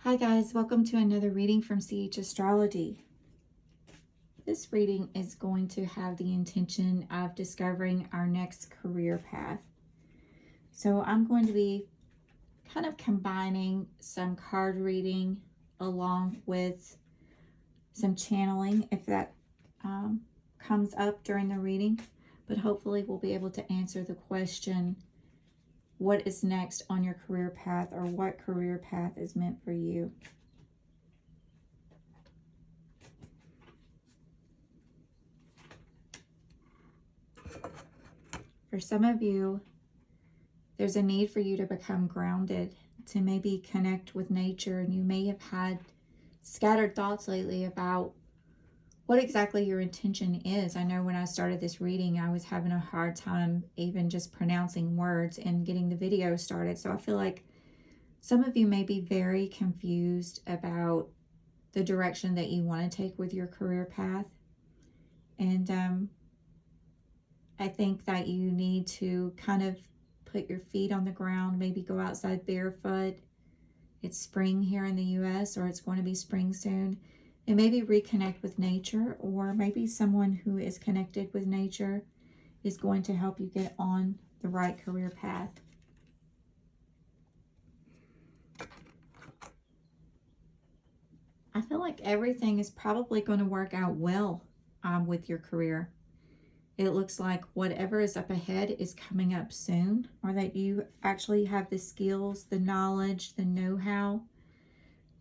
Hi guys, welcome to another reading from Astrology. This reading is going to have the intention of discovering our next career path. So I'm going to be kind of combining some card reading along with some channeling if that comes up during the reading. But hopefully we'll be able to answer the question, what is next on your career path, or what career path is meant for you? For some of you, there's a need for you to become grounded, to maybe connect with nature, and you may have had scattered thoughts lately about what exactly your intention is. I know when I started this reading, I was having a hard time even just pronouncing words and getting the video started. So I feel like some of you may be very confused about the direction that you want to take with your career path. And I think that you need to kind of put your feet on the ground, maybe go outside barefoot. It's spring here in the US, or it's going to be spring soon. And maybe reconnect with nature, or maybe someone who is connected with nature is going to help you get on the right career path. I feel like everything is probably going to work out well with your career. It looks like whatever is up ahead is coming up soon, or that you actually have the skills, the knowledge, the know-how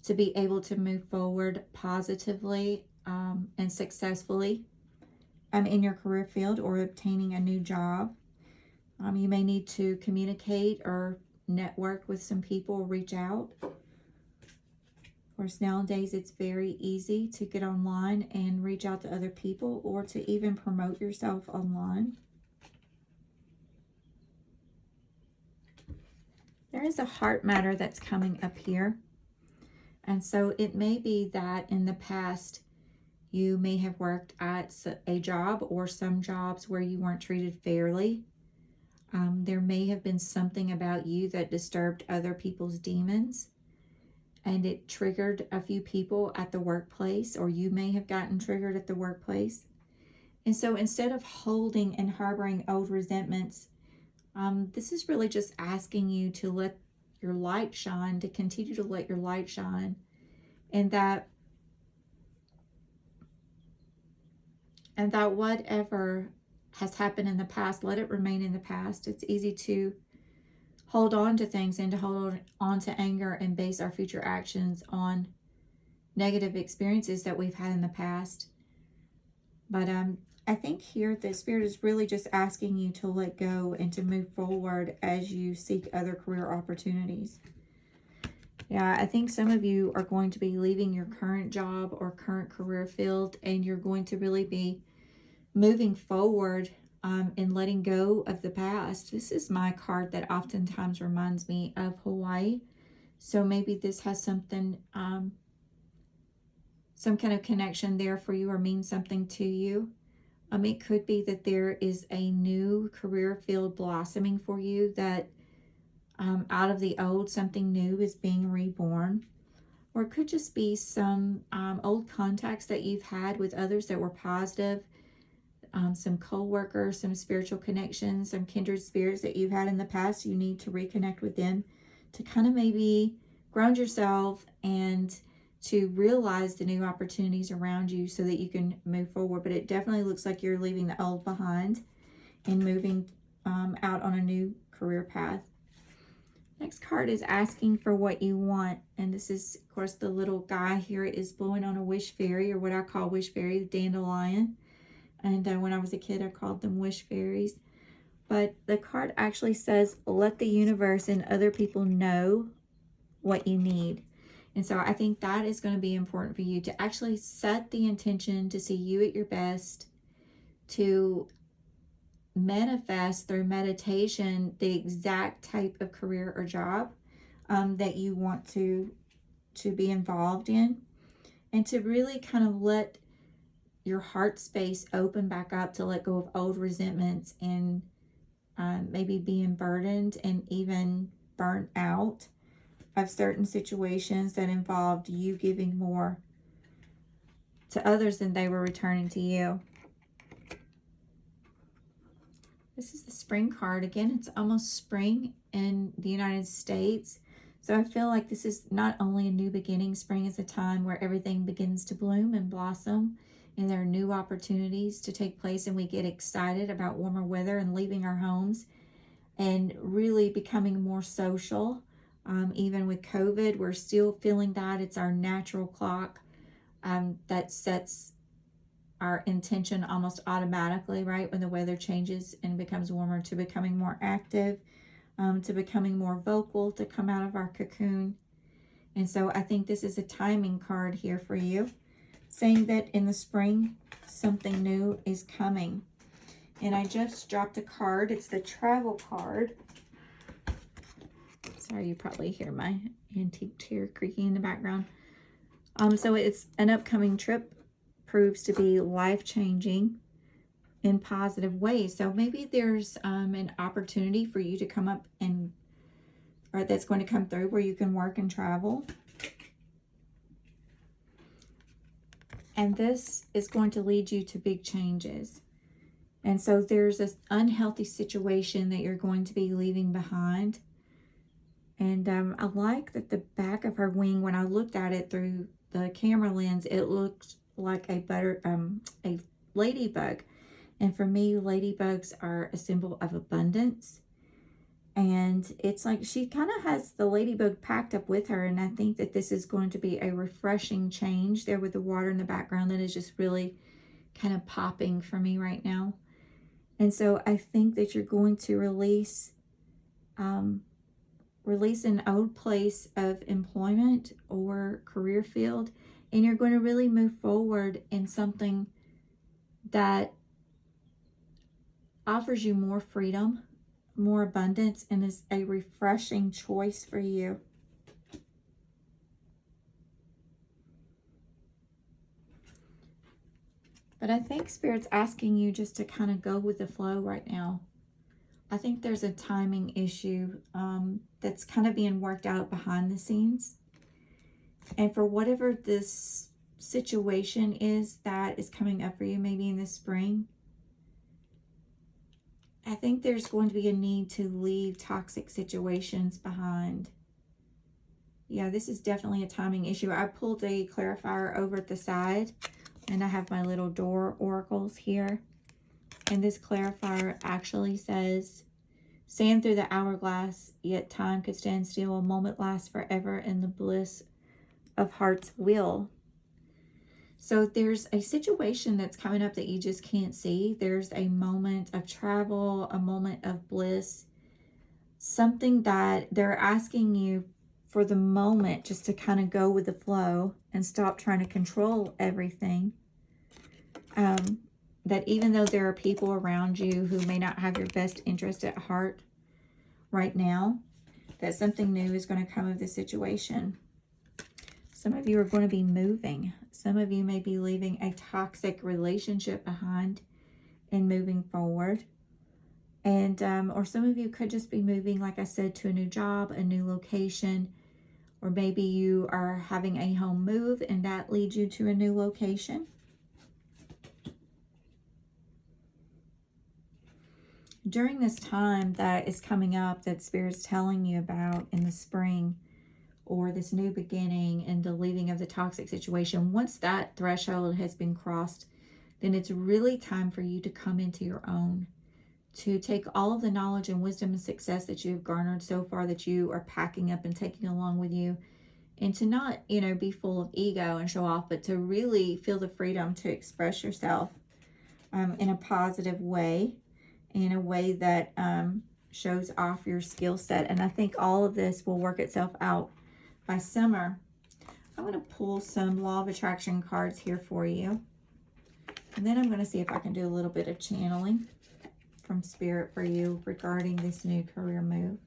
to be able to move forward positively and successfully in your career field or obtaining a new job. You may need to communicate or network with some people, reach out. Of course, nowadays it's very easy to get online and reach out to other people, or to even promote yourself online. There is a heart matter that's coming up here. And so it may be that in the past, you may have worked at a job or some jobs where you weren't treated fairly. There may have been something about you that disturbed other people's demons, and it triggered a few people at the workplace, or you may have gotten triggered at the workplace. And so instead of holding and harboring old resentments, this is really just asking you to let your light shine, to continue to let your light shine, and that whatever has happened in the past, let it remain in the past. It's easy to hold on to things and to hold on to anger and base our future actions on negative experiences that we've had in the past. But I think here the Spirit is really just asking you to let go and to move forward as you seek other career opportunities. Yeah, I think some of you are going to be leaving your current job or current career field, and you're going to really be moving forward and letting go of the past. This is my card that oftentimes reminds me of Hawaii. So maybe this has something, some kind of connection there for you, or means something to you. It could be that there is a new career field blossoming for you, that out of the old, something new is being reborn. Or it could just be some old contacts that you've had with others that were positive, some co-workers, some spiritual connections, some kindred spirits that you've had in the past. You need to reconnect with them to kind of maybe ground yourself and to realize the new opportunities around you so that you can move forward. But it definitely looks like you're leaving the old behind and moving out on a new career path. Next card is asking for what you want. And this is, of course, the little guy here is blowing on a wish fairy, or what I call wish fairy, the dandelion. And when I was a kid, I called them wish fairies. But the card actually says, let the universe and other people know what you need. And so I think that is going to be important for you, to actually set the intention to see you at your best, to manifest through meditation the exact type of career or job that you want to be involved in, and to really kind of let your heart space open back up, to let go of old resentments and maybe being burdened and even burnt out of certain situations that involved you giving more to others than they were returning to you. This is the spring card. Again, it's almost spring in the United States. So I feel like this is not only a new beginning. Spring is a time where everything begins to bloom and blossom, and there are new opportunities to take place, and we get excited about warmer weather and leaving our homes and really becoming more social. Even with COVID, we're still feeling that. It's our natural clock that sets our intention almost automatically, right? When the weather changes and becomes warmer, to becoming more active, to becoming more vocal, to come out of our cocoon. And so I think this is a timing card here for you, saying that in the spring, something new is coming. And I just dropped a card. It's the travel card. Sorry, you probably hear my antique chair creaking in the background. So it's an upcoming trip, proves to be life-changing in positive ways. So maybe there's an opportunity for you to come up and, or that's going to come through where you can work and travel. And this is going to lead you to big changes. And so there's this unhealthy situation that you're going to be leaving behind. And I like that the back of her wing, when I looked at it through the camera lens, it looked like a ladybug. And for me, ladybugs are a symbol of abundance. And it's like she kind of has the ladybug packed up with her. And I think that this is going to be a refreshing change there with the water in the background that is just really kind of popping for me right now. And so I think that you're going to release an old place of employment or career field, and you're going to really move forward in something that offers you more freedom, more abundance, and is a refreshing choice for you. But I think Spirit's asking you just to kind of go with the flow right now. I think there's a timing issue that's kind of being worked out behind the scenes. And for whatever this situation is that is coming up for you, maybe in the spring, I think there's going to be a need to leave toxic situations behind. Yeah, this is definitely a timing issue. I pulled a clarifier over at the side, and I have my little door oracles here. And this clarifier actually says, sand through the hourglass, yet time could stand still. A moment lasts forever in the bliss of heart's will. So there's a situation that's coming up that you just can't see. There's a moment of travel, a moment of bliss, something that they're asking you for the moment just to kind of go with the flow and stop trying to control everything. That even though there are people around you who may not have your best interest at heart right now, that something new is going to come of the situation. Some of you are going to be moving. Some of you may be leaving a toxic relationship behind and moving forward. And or some of you could just be moving, like I said, to a new job, a new location, or maybe you are having a home move and that leads you to a new location. During this time that is coming up that Spirit's telling you about in the spring, or this new beginning and the leaving of the toxic situation, once that threshold has been crossed, then it's really time for you to come into your own, to take all of the knowledge and wisdom and success that you've garnered so far, that you are packing up and taking along with you, and to not, be full of ego and show off, but to really feel the freedom to express yourself in a positive way, in a way that shows off your skill set. And I think all of this will work itself out by summer. I'm going to pull some Law of Attraction cards here for you. And then I'm going to see if I can do a little bit of channeling from Spirit for you regarding this new career move.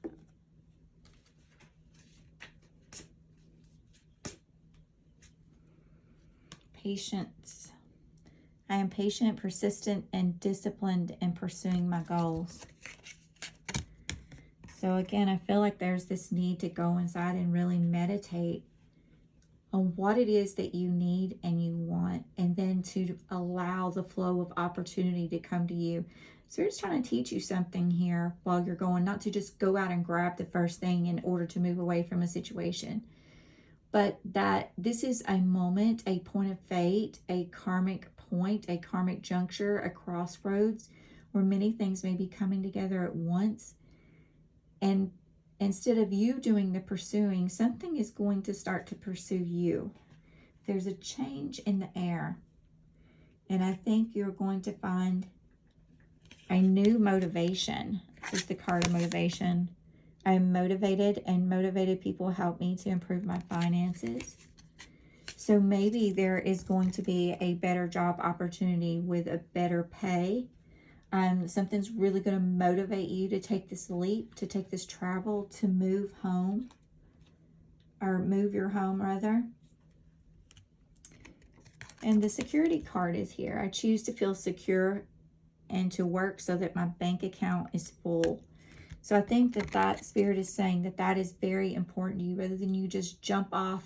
Patience. I am patient, persistent, and disciplined in pursuing my goals. So again, I feel like there's this need to go inside and really meditate on what it is that you need and you want, and then to allow the flow of opportunity to come to you. So it's trying to teach you something here while you're going, not to just go out and grab the first thing in order to move away from a situation, but that this is a moment, a point of fate, a karmic point, a karmic juncture, a crossroads, where many things may be coming together at once. And instead of you doing the pursuing, something is going to start to pursue you. There's a change in the air. And I think you're going to find a new motivation. This is the card of motivation. I am motivated, and motivated people help me to improve my finances. So maybe there is going to be a better job opportunity with a better pay. Something's really going to motivate you to take this leap, to take this travel, to move home, or move your home rather. And the security card is here. I choose to feel secure and to work so that my bank account is full. So I think that Spirit is saying that that is very important to you, rather than you just jump off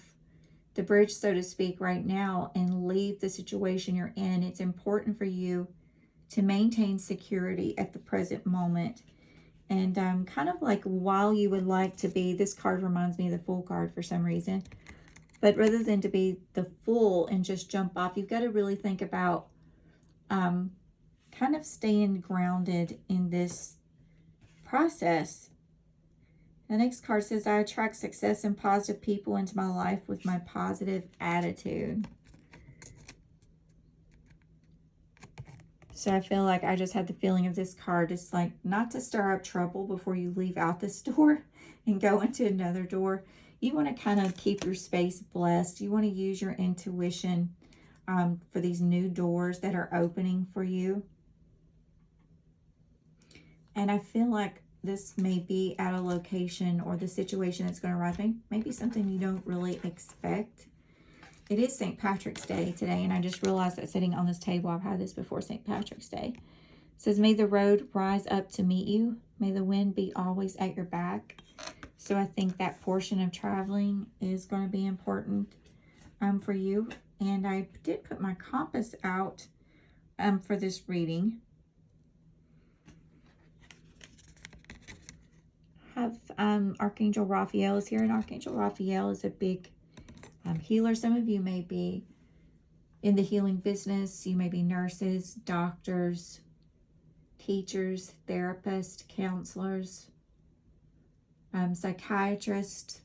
the bridge, so to speak, right now and leave the situation you're in. It's important for you to maintain security at the present moment. And kind of like while you would like to be, this card reminds me of the Fool card for some reason, but rather than to be the fool and just jump off, you've got to really think about kind of staying grounded in this process. The next card says, I attract success and positive people into my life with my positive attitude. So I feel like I just had the feeling of this card. It's like not to stir up trouble before you leave out this door and go into another door. You want to kind of keep your space blessed. You want to use your intuition for these new doors that are opening for you. And I feel like this may be at a location, or the situation that's going to arise, maybe something you don't really expect. It is St. Patrick's Day today, and I just realized that sitting on this table, I've had this before St. Patrick's Day. It says, may the road rise up to meet you. May the wind be always at your back. So I think that portion of traveling is going to be important for you. And I did put my compass out for this reading. Have Archangel Raphael is here, and Archangel Raphael is a big healer. Some of you may be in the healing business. You may be nurses, doctors, teachers, therapists, counselors, psychiatrists,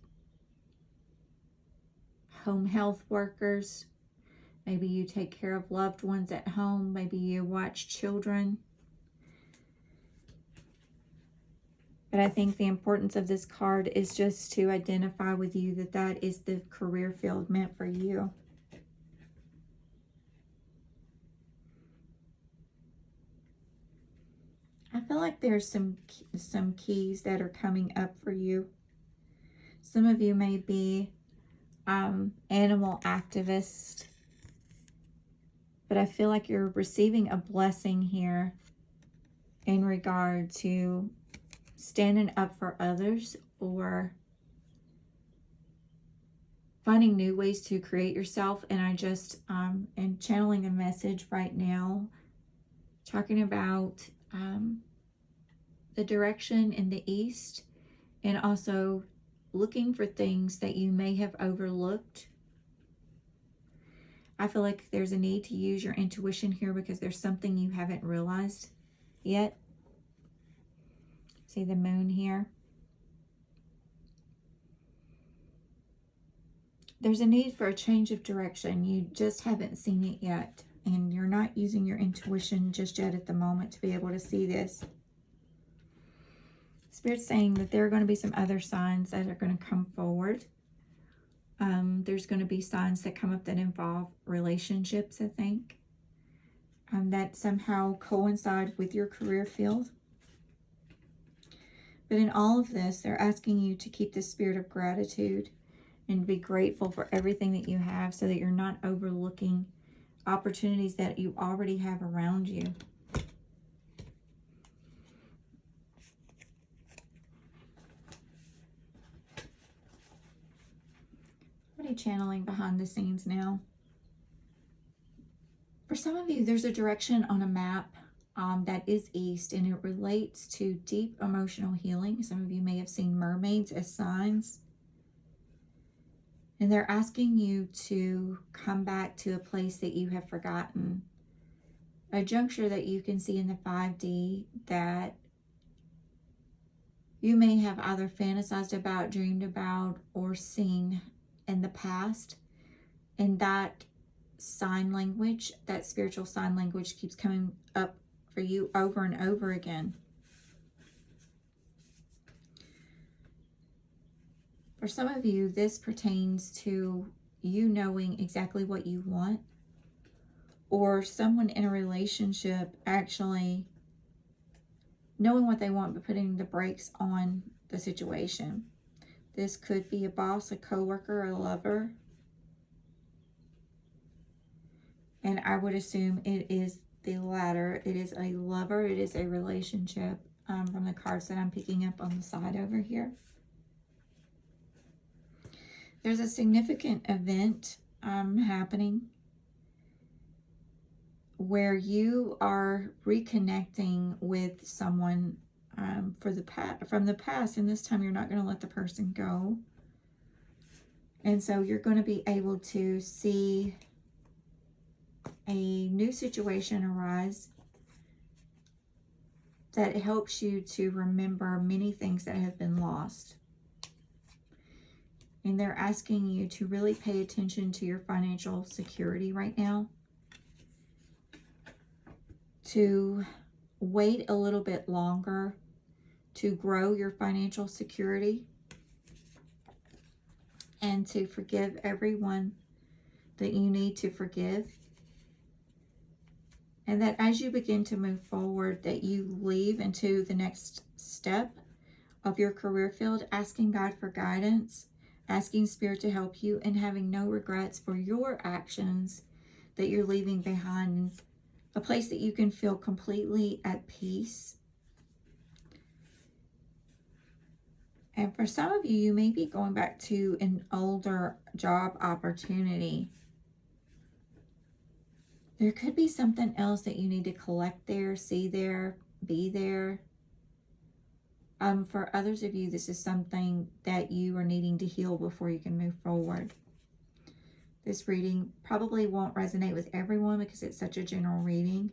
home health workers. Maybe you take care of loved ones at home. Maybe you watch children. But I think the importance of this card is just to identify with you that that is the career field meant for you. I feel like there's some keys that are coming up for you. Some of you may be animal activists, but I feel like you're receiving a blessing here in regard to standing up for others, or finding new ways to create yourself. And I just am channeling a message right now talking about the direction in the east, and also looking for things that you may have overlooked. I feel like there's a need to use your intuition here because there's something you haven't realized yet. See the moon here? There's a need for a change of direction. You just haven't seen it yet, and you're not using your intuition just yet at the moment to be able to see this. Spirit's saying that there are going to be some other signs that are going to come forward. There's going to be signs that come up that involve relationships, I think, that somehow coincide with your career field. But in all of this, they're asking you to keep the spirit of gratitude and be grateful for everything that you have, so that you're not overlooking opportunities that you already have around you. be channeling behind the scenes now. For some of you, there's a direction on a map that is east, and it relates to deep emotional healing. Some of you may have seen mermaids as signs. And they're asking you to come back to a place that you have forgotten. A juncture that you can see in the 5D that you may have either fantasized about, dreamed about, or seen in the past. And that sign language, that spiritual sign language, keeps coming up for you over and over again. For some of you, this pertains to you knowing exactly what you want, or someone in a relationship actually knowing what they want but putting the brakes on the situation. This could be a boss, a coworker, a lover. And I would assume it is the latter. It is a lover. It is a relationship from the cards that I'm picking up on the side over here. There's a significant event happening where you are reconnecting with someone from the past, and this time you're not going to let the person go. And so you're going to be able to see a new situation arise that helps you to remember many things that have been lost. And they're asking you to really pay attention to your financial security right now. To wait a little bit longer to grow your financial security. And to forgive everyone that you need to forgive. And that as you begin to move forward, that you leave into the next step of your career field, asking God for guidance, asking Spirit to help you, and having no regrets for your actions that you're leaving behind. A place that you can feel completely at peace. And for some of you, you may be going back to an older job opportunity. There could be something else that you need to collect there, see there, be there. For others of you, this is something that you are needing to heal before you can move forward. This reading probably won't resonate with everyone because it's such a general reading.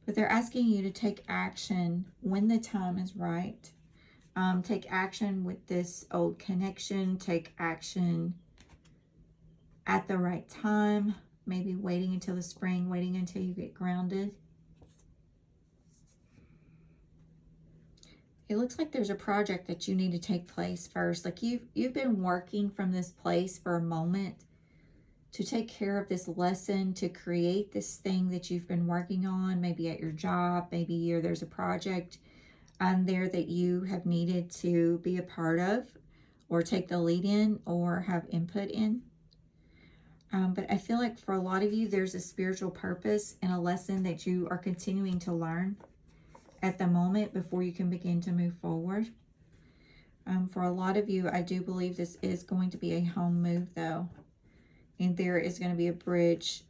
But they're asking you to take action when the time is right. Take action with this old connection. Take action at the right time. Maybe waiting until the spring, waiting until you get grounded. It looks like there's a project that you need to take place first. Like you've been working from this place for a moment to take care of this lesson, to create this thing that you've been working on, maybe at your job, maybe there's a project there that you have needed to be a part of, or take the lead in, or have input in. But I feel like for a lot of you, there's a spiritual purpose and a lesson that you are continuing to learn at the moment before you can begin to move forward. For a lot of you, I do believe this is going to be a home move though. And there is going to be a bridge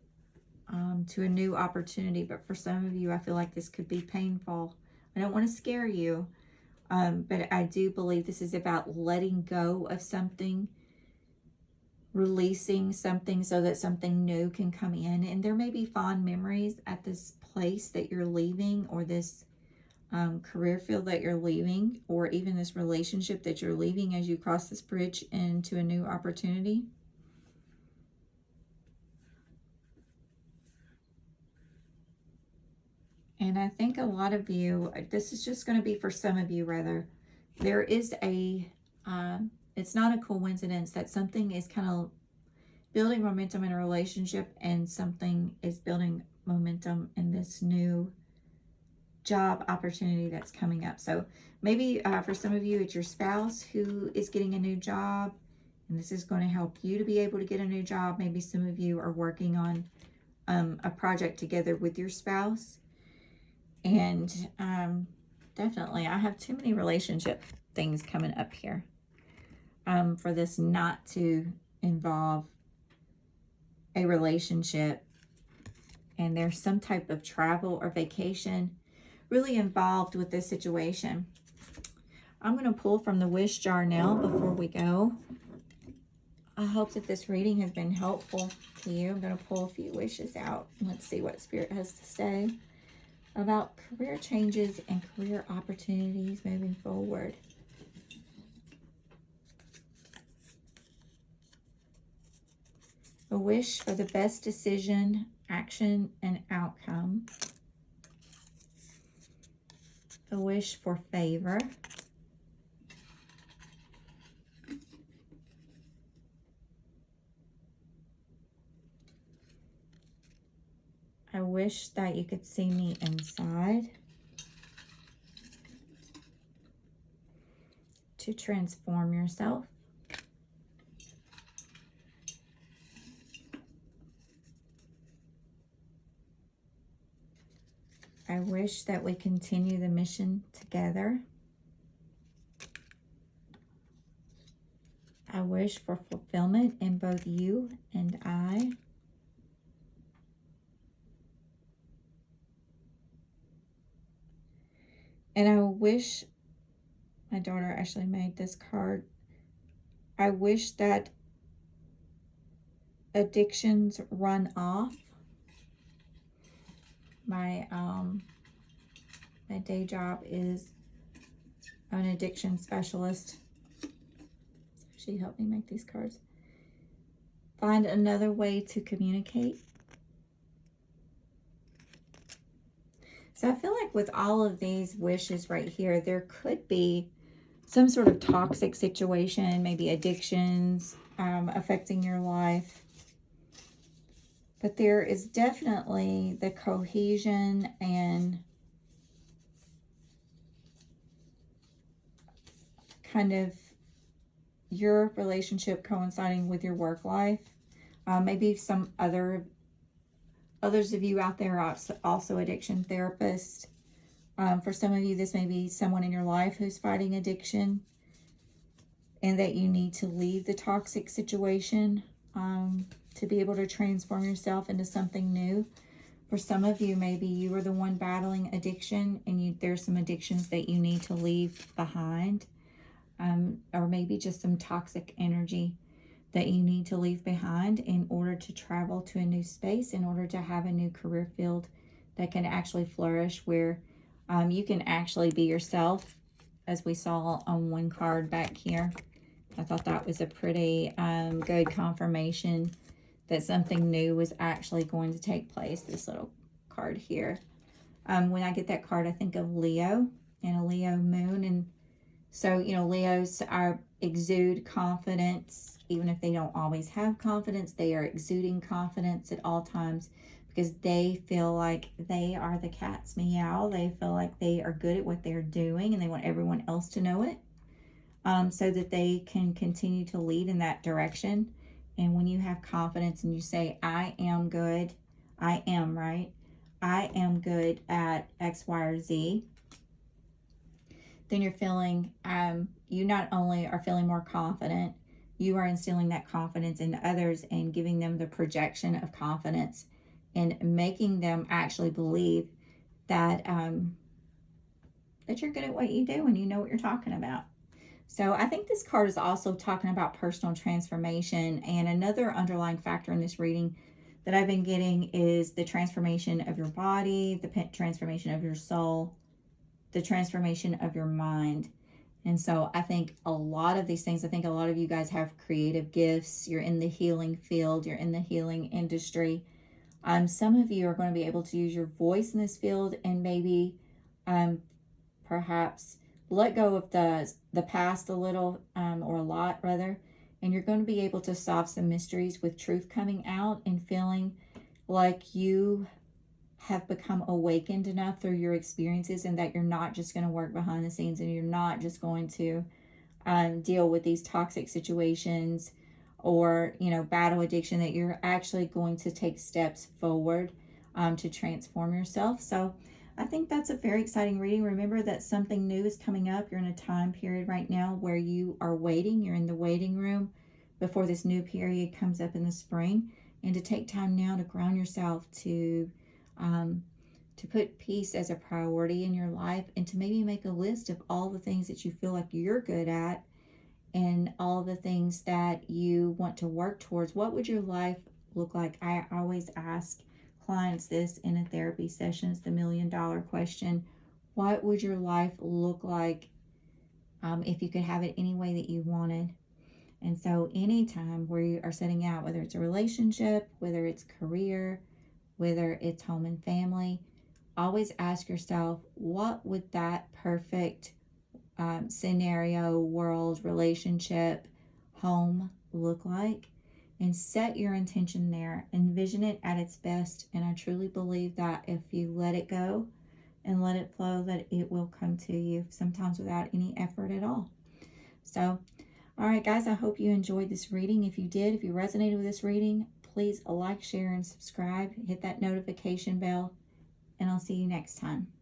to a new opportunity. But for some of you, I feel like this could be painful. I don't want to scare you. But I do believe this is about letting go of something, releasing something so that something new can come in. And there may be fond memories at this place that you're leaving, or this career field that you're leaving, or even this relationship that you're leaving as you cross this bridge into a new opportunity. And I think a lot of you, this is just going to be for some of you rather, there is it's not a coincidence that something is kind of building momentum in a relationship, and something is building momentum in this new job opportunity that's coming up. So maybe for some of you, it's your spouse who is getting a new job, and this is going to help you to be able to get a new job. Maybe some of you are working on a project together with your spouse. And definitely, I have too many relationship things coming up here. for this not to involve a relationship. And there's some type of travel or vacation really involved with this situation. I'm going to pull from the wish jar now before we go. I hope that this reading has been helpful to you. I'm going to pull a few wishes out. Let's see what Spirit has to say about career changes and career opportunities moving forward. A wish for the best decision, action, and outcome. A wish for favor. I wish that you could see me inside. To transform yourself. I wish that we continue the mission together. I wish for fulfillment in both you and I. And I wish, my daughter actually made this card. I wish that addictions run off. My day job is an addiction specialist. She helped me make these cards. Find another way to communicate. So I feel like with all of these wishes right here, there could be some sort of toxic situation, maybe addictions affecting your life. But there is definitely the cohesion and kind of your relationship coinciding with your work life. Maybe some others of you out there are also addiction therapists. For some of you, this may be someone in your life who's fighting addiction and that you need to leave the toxic situation to be able to transform yourself into something new. For some of you, maybe you are the one battling addiction and there's some addictions that you need to leave behind. Or maybe just some toxic energy that you need to leave behind in order to travel to a new space, in order to have a new career field that can actually flourish, where you can actually be yourself, as we saw on one card back here. I thought that was a pretty good confirmation that something new was actually going to take place, this little card here. When I get that card, I think of Leo and a Leo moon. And so, you know, Leos exude confidence. Even if they don't always have confidence, they are exuding confidence at all times because they feel like they are the cat's meow. They feel like they are good at what they're doing and they want everyone else to know it, so that they can continue to lead in that direction. And when you have confidence and you say, I am good, I am right, I am good at X, Y, or Z, then you're feeling, you not only are feeling more confident, you are instilling that confidence in others and giving them the projection of confidence and making them actually believe that, that you're good at what you do and you know what you're talking about. So I think this card is also talking about personal transformation. And another underlying factor in this reading that I've been getting is the transformation of your body, the transformation of your soul, the transformation of your mind. And so I think a lot of these things, I think a lot of you guys have creative gifts. You're in the healing field. You're in the healing industry. Some of you are going to be able to use your voice in this field and maybe perhaps let go of the past a little, or a lot rather. And you're going to be able to solve some mysteries with truth coming out and feeling like you have become awakened enough through your experiences and that you're not just going to work behind the scenes and you're not just going to deal with these toxic situations or, you know, battle addiction, that you're actually going to take steps forward to transform yourself. So I think that's a very exciting reading. Remember that something new is coming up. You're in a time period right now where you are waiting. You're in the waiting room before this new period comes up in the spring. And to take time now to ground yourself, to put peace as a priority in your life, and to maybe make a list of all the things that you feel like you're good at and all the things that you want to work towards. What would your life look like? I always ask clients this in a therapy session. It's the $1,000,000 question. What would your life look like if you could have it any way that you wanted? And so anytime where you are setting out, whether it's a relationship, whether it's career, whether it's home and family, always ask yourself, what would that perfect scenario, world, relationship, home look like? And set your intention there. Envision it at its best. And I truly believe that if you let it go and let it flow, that it will come to you, sometimes without any effort at all. So, all right, guys, I hope you enjoyed this reading. If you did, if you resonated with this reading, please like, share, and subscribe. Hit that notification bell, and I'll see you next time.